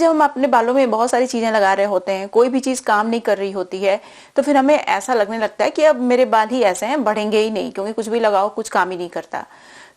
जब हम अपने बालों में बहुत सारी चीजें लगा रहे होते हैं, कोई भी चीज काम नहीं कर रही होती है, तो फिर हमें ऐसा लगने लगता है कि अब मेरे बाल ही ऐसे हैं, बढ़ेंगे ही नहीं, क्योंकि कुछ भी लगाओ कुछ काम ही नहीं करता।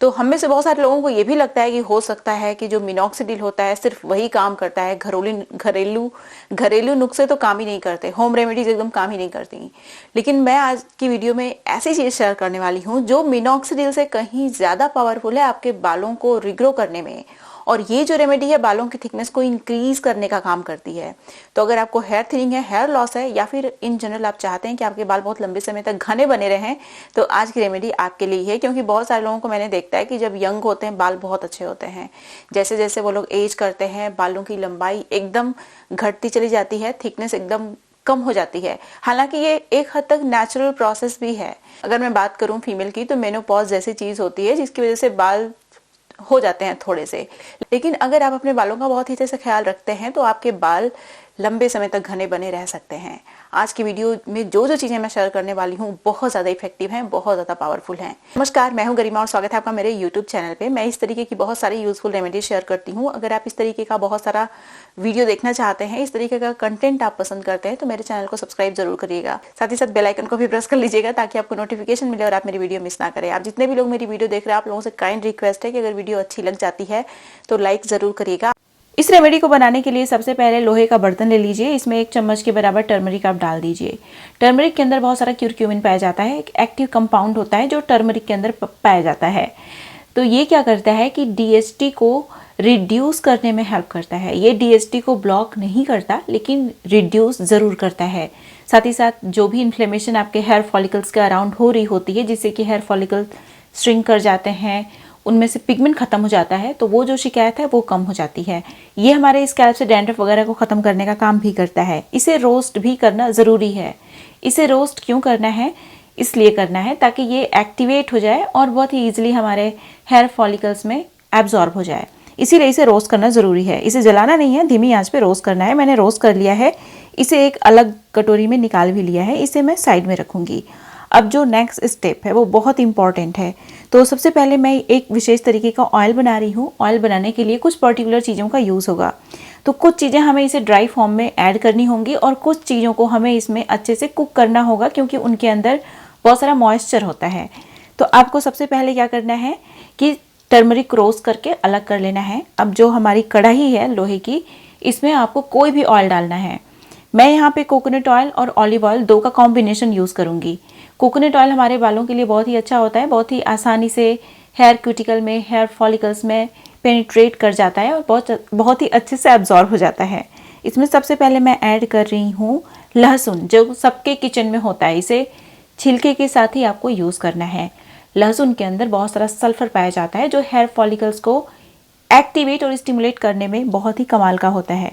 तो हम में से बहुत सारे लोगों को ये भी लगता है कि हो सकता है कि जो मिनॉक्सिडिल होता है सिर्फ वही काम करता है, घरेलू घरेलू नुस्खे तो काम ही नहीं करते, होम रेमेडीज एकदम काम ही नहीं करती। लेकिन मैं आज की वीडियो में ऐसी चीज शेयर करने वाली हूँ जो मिनॉक्सिडिल से कहीं ज्यादा पावरफुल है आपके बालों को रिग्रो करने में। और ये जो रेमेडी है बालों की थिकनेस को इंक्रीज करने का काम करती है। तो अगर आपको हेयर थिनिंग है, हेयर लॉस है, या फिर इन जनरल आप चाहते हैं कि आपके बाल बहुत लंबे समय तक घने बने रहें, तो आज की रेमेडी आपके लिए है। क्योंकि बहुत सारे लोगों को मैंने देखता है कि जब यंग होते हैं बाल बहुत अच्छे होते हैं, जैसे जैसे वो लोग एज करते हैं बालों की लंबाई एकदम घटती चली जाती है, थिकनेस एकदम कम हो जाती है। हालांकि ये एक हद तक नेचुरल प्रोसेस भी है। अगर मैं बात करूं फीमेल की, तो मेनोपॉज जैसी चीज होती है जिसकी वजह से बाल हो जाते हैं थोड़े से। लेकिन अगर आप अपने बालों का बहुत ही अच्छे से ख्याल रखते हैं तो आपके बाल लंबे समय तक घने बने रह सकते हैं। आज की वीडियो में जो जो चीजें मैं शेयर करने वाली हूँ बहुत ज्यादा इफेक्टिव हैं, बहुत ज्यादा पावरफुल हैं। नमस्कार, मैं हूँ गरिमा और स्वागत है आपका मेरे यूट्यूब चैनल पे। मैं इस तरीके की बहुत सारी यूजफुल रेमेडी शेयर करती हूँ। अगर आप इस तरीके का बहुत सारा वीडियो देखना चाहते हैं, इस तरीके का कंटेंट आप पसंद करते हैं, तो मेरे चैनल को सब्सक्राइब जरूर करिएगा। साथ ही साथ बेल आइकन को भी प्रेस कर लीजिएगा ताकि आपको नोटिफिकेशन मिले और आप मेरी वीडियो मिस ना करें। आप जितने भी लोग मेरी वीडियो देख रहे हैं, आप लोगों से काइंड रिक्वेस्ट है कि अगर वीडियो अच्छी लग जाती है तो लाइक जरूर करिएगा। इस रेमेडी को बनाने के लिए सबसे पहले लोहे का बर्तन ले लीजिए। इसमें 1 चम्मच के बराबर टर्मरिक आप डाल दीजिए। टर्मरिक के अंदर बहुत सारा क्यूरक्यूमिन पाया जाता है, एक एक्टिव कंपाउंड होता है जो टर्मरिक के अंदर पाया जाता है। तो ये क्या करता है कि डीएचटी को रिड्यूस करने में हेल्प करता है। ये डीएचटी को ब्लॉक नहीं करता लेकिन रिड्यूस जरूर करता है। साथ ही साथ जो भी इन्फ्लेमेशन आपके हेयर फॉलिकल्स के अराउंड हो रही होती है, जिससे कि हेयर फॉलिकल श्रिंक कर जाते हैं, उनमें से पिगमेंट खत्म हो जाता है, तो वो जो शिकायत है वो कम हो जाती है। ये हमारे स्कैल्प से डैंड्रफ वगैरह को खत्म करने का काम भी करता है। इसे रोस्ट भी करना ज़रूरी है। इसे रोस्ट क्यों करना है? इसलिए करना है ताकि ये एक्टिवेट हो जाए और बहुत ही ईजिली हमारे हेयर फॉलिकल्स में एब्जॉर्ब हो जाए। इसीलिए इसे रोस्ट करना ज़रूरी है। इसे जलाना नहीं है, धीमी आंच पे रोस्ट करना है। मैंने रोस्ट कर लिया है। इसे एक अलग कटोरी में निकाल भी लिया है। इसे मैं साइड में रखूँगी। अब जो नेक्स्ट स्टेप है वो बहुत इंपॉर्टेंट है। तो सबसे पहले मैं एक विशेष तरीके का ऑयल बना रही हूँ। ऑयल बनाने के लिए कुछ पर्टिकुलर चीज़ों का यूज़ होगा। तो कुछ चीज़ें हमें इसे ड्राई फॉर्म में ऐड करनी होंगी और कुछ चीज़ों को हमें इसमें अच्छे से कुक करना होगा, क्योंकि उनके अंदर बहुत सारा मॉइस्चर होता है। तो आपको सबसे पहले क्या करना है कि टर्मरिक रोस्ट करके अलग कर लेना है। अब जो हमारी कढ़ाई है लोहे की, इसमें आपको कोई भी ऑयल डालना है। मैं यहाँ पे कोकोनट ऑयल और ऑलिव ऑयल 2 का कॉम्बिनेशन यूज़ करूँगी। कोकोनट ऑयल हमारे बालों के लिए बहुत ही अच्छा होता है, बहुत ही आसानी से हेयर क्यूटिकल में, हेयर फॉलिकल्स में पेनिट्रेट कर जाता है और बहुत ही अच्छे से एब्जॉर्ब हो जाता है। इसमें सबसे पहले मैं ऐड कर रही हूँ लहसुन, जो सबके किचन में होता है। इसे छिलके के साथ ही आपको यूज़ करना है। लहसुन के अंदर बहुत सारा सल्फर पाया जाता है जो हेयर फॉलिकल्स को एक्टिवेट और स्टिमुलेट करने में बहुत ही कमाल का होता है।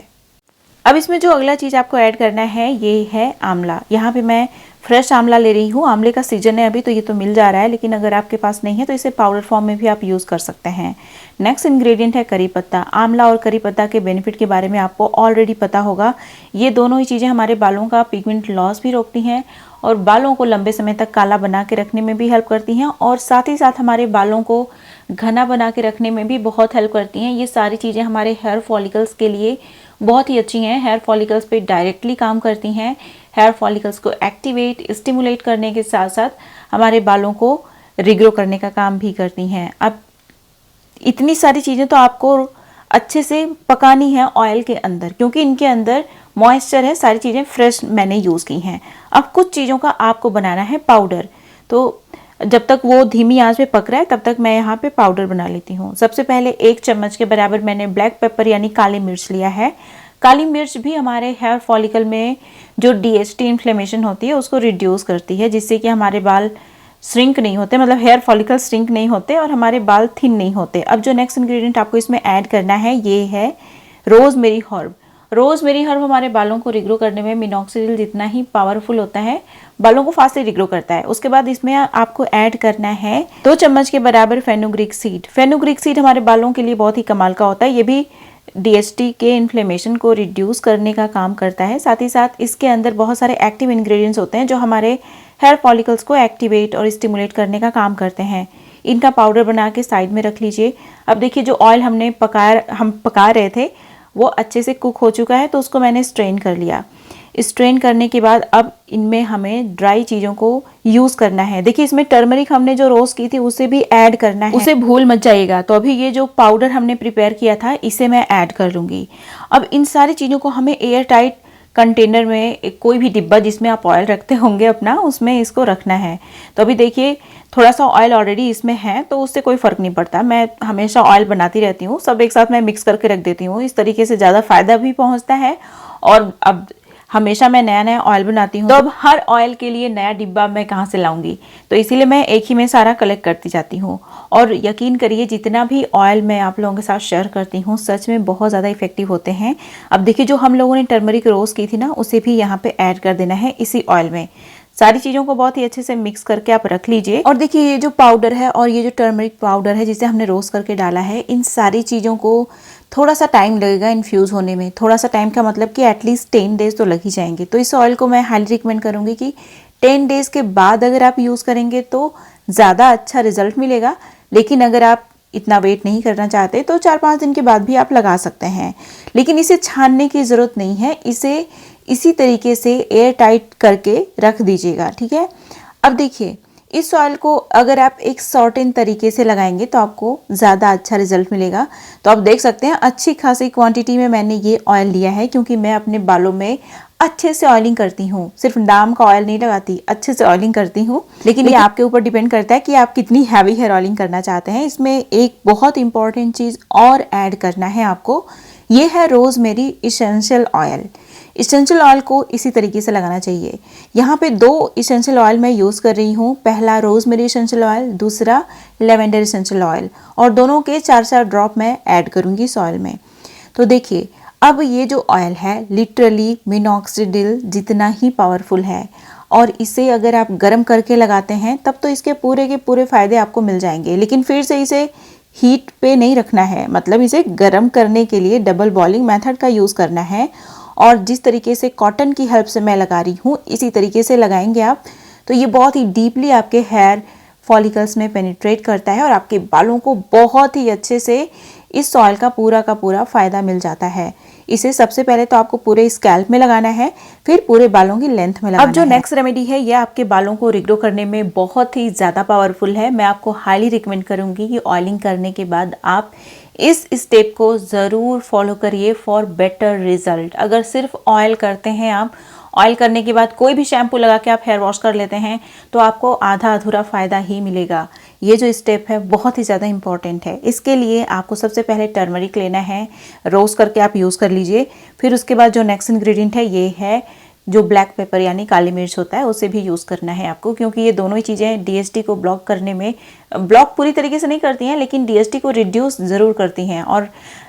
अब इसमें जो अगला चीज़ आपको ऐड करना है ये है आंवला। यहाँ पे मैं फ्रेश आंवला ले रही हूँ। आंवले का सीजन है अभी, तो ये तो मिल जा रहा है, लेकिन अगर आपके पास नहीं है तो इसे पाउडर फॉर्म में भी आप यूज़ कर सकते हैं। नेक्स्ट इंग्रेडिएंट है करी पत्ता। आंवला और करी पत्ता के बेनिफिट के बारे में आपको ऑलरेडी पता होगा। ये दोनों ही चीज़ें हमारे बालों का पिगमेंट लॉस भी रोकती हैं और बालों को लंबे समय तक काला बना के रखने में भी हेल्प करती हैं, और साथ ही साथ हमारे बालों को घना बना के रखने में भी बहुत हेल्प करती हैं। ये सारी चीज़ें हमारे हेयर फॉलिकल्स के लिए बहुत ही अच्छी हैं। हेयर फॉलिकल्स पे डायरेक्टली काम करती हैं। हेयर फॉलिकल्स को एक्टिवेट, स्टिमुलेट करने के साथ साथ हमारे बालों को रिग्रो करने का काम भी करती हैं। अब इतनी सारी चीज़ें तो आपको अच्छे से पकानी है ऑयल के अंदर, क्योंकि इनके अंदर मॉइस्चर है। सारी चीज़ें फ्रेश मैंने यूज़ की हैं। अब कुछ चीज़ों का आपको बनाना है पाउडर। तो जब तक वो धीमी आंच पे पक रहा है तब तक मैं यहाँ पे पाउडर बना लेती हूँ। सबसे पहले 1 चम्मच के बराबर मैंने ब्लैक पेपर यानी काली मिर्च लिया है। काली मिर्च भी हमारे हेयर फॉलिकल में जो डीएचटी इन्फ्लेमेशन होती है उसको रिड्यूस करती है, जिससे कि हमारे बाल श्रिंक नहीं होते, मतलब हेयर फॉलिकल श्रिंक नहीं होते और हमारे बाल थिन नहीं होते। अब जो नेक्स्ट इंग्रेडिएंट आपको इसमें ऐड करना है ये है रोजमेरी हर्ब। रोजमेरी हर्ब हमारे बालों को रिग्रो करने में मिनॉक्सिडिल जितना ही पावरफुल होता है, बालों को फास्ट रिग्रो करता है। उसके बाद इसमें आपको ऐड करना है 2 चम्मच के बराबर फेनुग्रीक सीड। फेनुग्रीक सीड हमारे बालों के लिए बहुत ही कमाल का होता है। ये भी डीएचटी के इन्फ्लेमेशन को रिड्यूस करने का काम करता है। साथ ही साथ इसके अंदर बहुत सारे एक्टिव इंग्रेडिएंट्स होते हैं जो हमारे हेयर फॉलिकल्स को एक्टिवेट और स्टिमुलेट करने का काम करते हैं। इनका पाउडर बना के साइड में रख लीजिए। अब देखिए जो ऑयल हम पका रहे थे वो अच्छे से कुक हो चुका है, तो उसको मैंने स्ट्रेन कर लिया। स्ट्रेन करने के बाद अब इनमें हमें ड्राई चीज़ों को यूज़ करना है। देखिए इसमें टर्मरिक हमने जो रोस्ट की थी उसे भी ऐड करना है, उसे भूल मत जाइएगा। तो अभी ये जो पाउडर हमने प्रिपेयर किया था इसे मैं ऐड कर लूँगी। अब इन सारी चीज़ों को हमें एयर टाइट कंटेनर में, कोई भी डिब्बा जिसमें आप ऑयल रखते होंगे अपना, उसमें इसको रखना है। तो अभी देखिए थोड़ा सा ऑयल ऑलरेडी इसमें है तो उससे कोई फ़र्क नहीं पड़ता। मैं हमेशा ऑयल बनाती रहती हूँ, सब एक साथ मैं मिक्स करके रख देती हूँ। इस तरीके से ज़्यादा फ़ायदा भी पहुँचता है। और अब हमेशा मैं नया नया ऑयल बनाती हूँ, तो अब हर ऑयल के लिए नया डिब्बा मैं कहाँ से लाऊंगी, तो इसीलिए मैं एक ही में सारा कलेक्ट करती जाती हूँ। और यकीन करिए जितना भी ऑयल मैं आप लोगों के साथ शेयर करती हूँ सच में बहुत ज़्यादा इफेक्टिव होते हैं। अब देखिए जो हम लोगों ने टर्मरिक रोस्ट की थी ना, उसे भी यहाँ पे ऐड कर देना है इसी ऑयल में। सारी चीज़ों को बहुत ही अच्छे से मिक्स करके आप रख लीजिए। और देखिए ये जो पाउडर है और ये जो टर्मरिक पाउडर है जिसे हमने रोस्ट करके डाला है, इन सारी चीज़ों को थोड़ा सा टाइम लगेगा इन्फ्यूज़ होने में। थोड़ा सा टाइम का मतलब कि एटलीस्ट 10 डेज तो लग ही जाएंगे। तो इस ऑयल को मैं हाईली रिकमेंड करूँगी कि 10 डेज के बाद अगर आप यूज़ करेंगे तो ज़्यादा अच्छा रिजल्ट मिलेगा। लेकिन अगर आप इतना वेट नहीं करना चाहते तो 4-5 दिन के बाद भी आप लगा सकते हैं। लेकिन इसे छानने की ज़रूरत नहीं है, इसे इसी तरीके से एयर टाइट करके रख दीजिएगा, ठीक है। अब देखिए इस ऑयल को अगर आप एक सर्टेन तरीके से लगाएंगे तो आपको ज़्यादा अच्छा रिजल्ट मिलेगा। तो आप देख सकते हैं अच्छी खासी क्वांटिटी में मैंने ये ऑयल लिया है, क्योंकि मैं अपने बालों में अच्छे से ऑयलिंग करती हूँ। सिर्फ नाम का ऑयल नहीं लगाती, अच्छे से ऑयलिंग करती हूँ। लेकिन ये आपके ऊपर डिपेंड करता है कि आप कितनी हैवी हेयर ऑयलिंग करना चाहते हैं। इसमें एक बहुत इंपॉर्टेंट चीज़ और ऐड करना है आपको, ये है rosemary essential oil. Essential oil को इसी तरीके से लगाना चाहिए। यहाँ पे 2 इसेंशियल ऑयल मैं यूज़ कर रही हूँ, पहला रोज़मेरी इसेंशियल ऑयल, दूसरा लेवेंडर इसेंशियल ऑयल, और दोनों के 4-4 ड्रॉप मैं ऐड करूँगी इस ऑयल में। तो देखिए अब ये जो ऑयल है लिटरली मिनॉक्सिडिल जितना ही पावरफुल है, और इसे अगर आप गर्म करके लगाते हैं तब तो इसके पूरे के पूरे फ़ायदे आपको मिल जाएंगे। लेकिन फिर से इसे हीट पे नहीं रखना है, मतलब इसे गर्म करने के लिए डबल बॉइलिंग मेथड का यूज़ करना है। और जिस तरीके से कॉटन की हेल्प से मैं लगा रही हूँ इसी तरीके से लगाएंगे आप, तो ये बहुत ही डीपली आपके हेयर फॉलिकल्स में पेनिट्रेट करता है और आपके बालों को बहुत ही अच्छे से इस ऑयल का पूरा फ़ायदा मिल जाता है। इसे सबसे पहले तो आपको पूरे स्कैल्प में लगाना है, फिर पूरे बालों की लेंथ में लगाना है। अब जो नेक्स्ट रेमेडी है ये आपके बालों को रिग्रो करने में बहुत ही ज़्यादा पावरफुल है। मैं आपको हाईली रिकमेंड करूँगी कि ऑयलिंग करने के बाद आप इस स्टेप को ज़रूर फॉलो करिए फॉर बेटर रिजल्ट। अगर सिर्फ ऑयल करते हैं आप, ऑयल करने के बाद कोई भी शैम्पू लगा के आप हेयर वॉश कर लेते हैं तो आपको आधा अधूरा फ़ायदा ही मिलेगा। ये जो स्टेप है बहुत ही ज़्यादा इंपॉर्टेंट है। इसके लिए आपको सबसे पहले टर्मरिक लेना है, रोस्ट करके आप यूज़ कर लीजिए। फिर उसके बाद जो नेक्स्ट इंग्रेडिएंट है ये है जो ब्लैक पेपर यानी काली मिर्च होता है, उसे भी यूज़ करना है आपको, क्योंकि ये दोनों ही चीज़ें डीएसटी को ब्लॉक करने में, ब्लॉक पूरी तरीके से नहीं करती हैं लेकिन डीएसटी को रिड्यूस ज़रूर करती हैं। और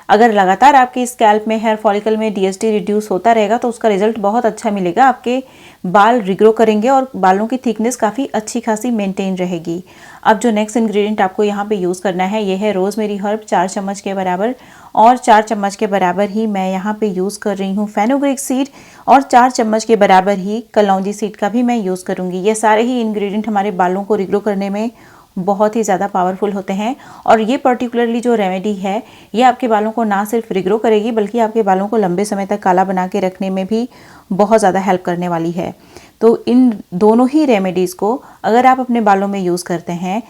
अगर लगातार आपके स्कैल्प में हेयर फॉलिकल में डीएसटी रिड्यूस होता रहेगा तो उसका रिजल्ट बहुत अच्छा मिलेगा। आपके बाल रिग्रो करेंगे और बालों की थिकनेस काफ़ी अच्छी खासी मेंटेन रहेगी। अब जो नेक्स्ट इंग्रेडिएंट आपको यहाँ पे यूज़ करना है ये है रोज़मेरी हर्ब 4 चम्मच के बराबर, और 4 चम्मच के बराबर ही मैं यहाँ पे यूज़ कर रही हूँ फेनुग्रीक सीड, और 4 चम्मच के बराबर ही कलौंजी सीड का भी मैं यूज़ करूँगी। ये सारे ही इंग्रेडिएंट हमारे बालों को रिग्रो करने में बहुत ही ज़्यादा पावरफुल होते हैं। और ये पर्टिकुलरली जो रेमेडी है ये आपके बालों को ना सिर्फ रिग्रो करेगी बल्कि आपके बालों को लंबे समय तक काला बना के रखने में भी बहुत ज़्यादा हेल्प करने वाली है। तो इन दोनों ही रेमेडीज़ को अगर आप अपने बालों में यूज़ करते हैं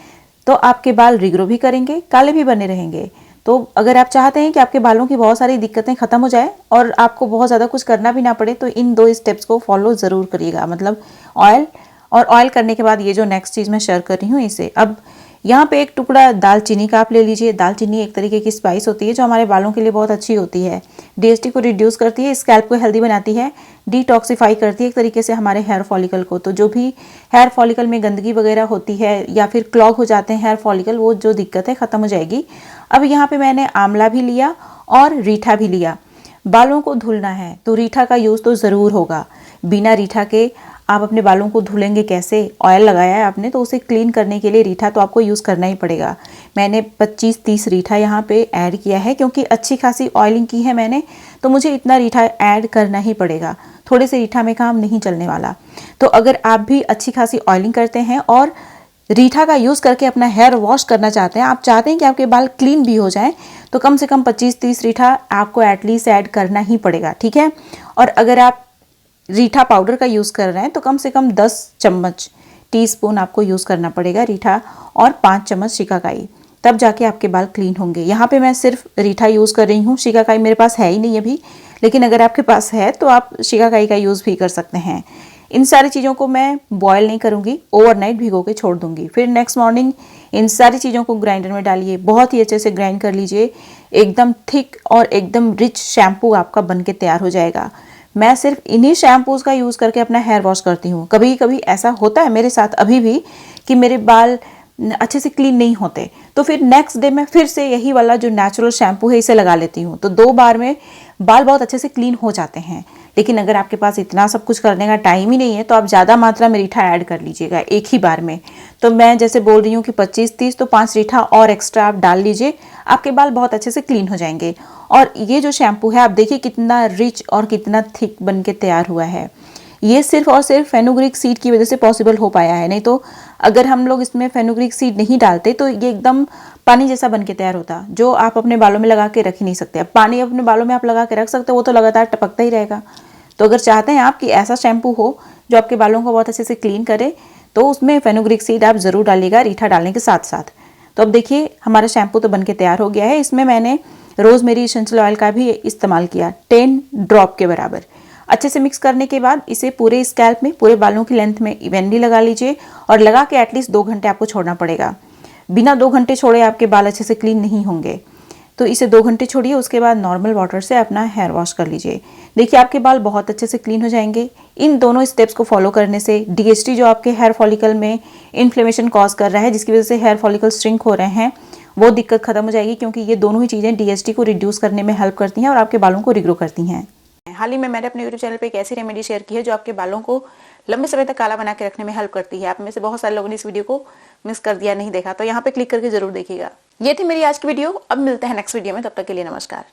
तो आपके बाल रिग्रो भी करेंगे, काले भी बने रहेंगे। तो अगर आप चाहते हैं कि आपके बालों की बहुत सारी दिक्कतें ख़त्म हो जाए और आपको बहुत ज़्यादा कुछ करना भी ना पड़े तो इन 2 स्टेप्स को फॉलो ज़रूर करिएगा, मतलब ऑयल, और ऑयल करने के बाद ये जो नेक्स्ट चीज़ मैं शेयर कर रही हूँ इसे। अब यहाँ पे एक टुकड़ा दालचीनी का आप ले लीजिए। दालचीनी एक तरीके की स्पाइस होती है जो हमारे बालों के लिए बहुत अच्छी होती है। डीएसटी को रिड्यूस करती है, स्कैल्प को हेल्दी बनाती है, डिटॉक्सिफाई करती है एक तरीके से हमारे हेयर फॉलिकल को। तो जो भी हेयर फॉलिकल में गंदगी वगैरह होती है या फिर क्लॉग हो जाते हैं हेयर फॉलिकल, वो जो दिक्कत है ख़त्म हो जाएगी। अब यहाँ पे मैंने आंवला भी लिया और रीठा भी लिया। बालों को धुलना है तो रीठा का यूज़ तो ज़रूर होगा। बिना रीठा के आप अपने बालों को धुलेंगे कैसे? ऑयल लगाया है आपने तो उसे क्लीन करने के लिए रीठा तो आपको यूज़ करना ही पड़ेगा। मैंने 25-30 रीठा यहाँ पे ऐड किया है क्योंकि अच्छी खासी ऑयलिंग की है मैंने, तो मुझे इतना रीठा ऐड करना ही पड़ेगा। थोड़े से रीठा में काम नहीं चलने वाला। तो अगर आप भी अच्छी खासी ऑयलिंग करते हैं और रीठा का यूज़ करके अपना हेयर वॉश करना चाहते हैं, आप चाहते हैं कि आपके बाल क्लीन भी हो जाएं, तो कम से कम 25-30 रीठा आपको एटलीस्ट ऐड करना ही पड़ेगा, ठीक है। और अगर आप रीठा पाउडर का यूज़ कर रहे हैं तो कम से कम 10 चम्मच टीस्पून आपको यूज़ करना पड़ेगा रीठा, और 5 चम्मच शिकाकाई, तब जाके आपके बाल क्लीन होंगे। यहाँ पे मैं सिर्फ रीठा यूज़ कर रही हूँ, शिकाकाई मेरे पास है ही नहीं अभी, लेकिन अगर आपके पास है तो आप शिकाकाई का यूज़ भी कर सकते हैं। इन सारी चीज़ों को मैं बॉयल नहीं करूँगी, ओवरनाइट भिगो के छोड़ दूँगी। फिर नेक्स्ट मॉर्निंग इन सारी चीज़ों को ग्राइंडर में डालिए, बहुत ही अच्छे से ग्राइंड कर लीजिए। एकदम थिक और एकदम रिच शैम्पू आपका बन के तैयार हो जाएगा। मैं सिर्फ इन्हीं शैम्पूज़ का यूज़ करके अपना हेयर वॉश करती हूँ। कभी कभी ऐसा होता है मेरे साथ अभी भी कि मेरे बाल अच्छे से क्लीन नहीं होते, तो फिर नेक्स्ट डे मैं फिर से यही वाला जो नेचुरल शैम्पू है इसे लगा लेती हूँ, तो 2 बार में बाल बहुत अच्छे से क्लीन हो जाते हैं। लेकिन अगर आपके पास इतना सब कुछ करने का टाइम ही नहीं है तो आप ज़्यादा मात्रा में रीठा ऐड कर लीजिएगा एक ही बार में। तो मैं जैसे बोल रही हूँ कि 25-30 तो 5 रीठा और एक्स्ट्रा आप डाल लीजिए, आपके बाल बहुत अच्छे से क्लीन हो जाएंगे। और ये जो शैम्पू है आप देखिए कितना रिच और कितना थिक बन के तैयार हुआ है। ये सिर्फ और सिर्फ फेनुग्रीक सीड की वजह से पॉसिबल हो पाया है, नहीं तो अगर हम लोग इसमें फेनुग्रीक सीड नहीं डालते तो ये एकदम पानी जैसा बन के तैयार होता, जो आप अपने बालों में लगा के रख ही नहीं सकते। अब पानी अपने बालों में आप लगा के रख सकते हो, वो तो लगातार टपकता ही रहेगा। तो अगर चाहते हैं आप कि ऐसा शैम्पू हो जो आपके बालों को बहुत अच्छे से क्लीन करे, तो उसमें फेनुग्रीक सीड आप ज़रूर डालिएगा रीठा डालने के साथ साथ। तो अब देखिए हमारा शैम्पू तो बन के तैयार हो गया है। इसमें मैंने रोज़मेरी एसेंशियल ऑयल का भी इस्तेमाल किया, 10 ड्रॉप के बराबर। अच्छे से मिक्स करने के बाद इसे पूरे स्कैल्प में, पूरे बालों की लेंथ में इवनली लगा लीजिए, और लगा के एटलीस्ट 2 घंटे आपको छोड़ना पड़ेगा। बिना 2 घंटे छोड़े आपके बाल अच्छे से क्लीन नहीं होंगे, तो इसे 2 घंटे छोड़िए। उसके बाद नॉर्मल वाटर से अपना हेयर वॉश कर लीजिए। देखिए आपके बाल बहुत अच्छे से क्लीन हो जाएंगे। इन दोनों स्टेप्स को फॉलो करने से डीएचटी जो आपके हेयर फॉलिकल में इन्फ्लेमेशन कॉज कर रहा है, जिसकी वजह से हेयर फॉलिकल श्रिंक हो रहे हैं, वो दिक्कत खत्म हो जाएगी, क्योंकि ये दोनों ही चीज़ें डीएचटी को रिड्यूस करने में हेल्प करती हैं और आपके बालों को रिग्रो करती हैं। हाल ही में मैंने अपने यूट्यूब चैनल पे एक ऐसी रेमेडी शेयर की है जो आपके बालों को लंबे समय तक काला बना के रखने में हेल्प करती है। आप में से बहुत सारे लोगों ने इस वीडियो को मिस कर दिया, नहीं देखा, तो यहाँ पे क्लिक करके जरूर देखिएगा। ये थी मेरी आज की वीडियो। अब मिलते हैं नेक्स्ट वीडियो में, तब तक के लिए नमस्कार।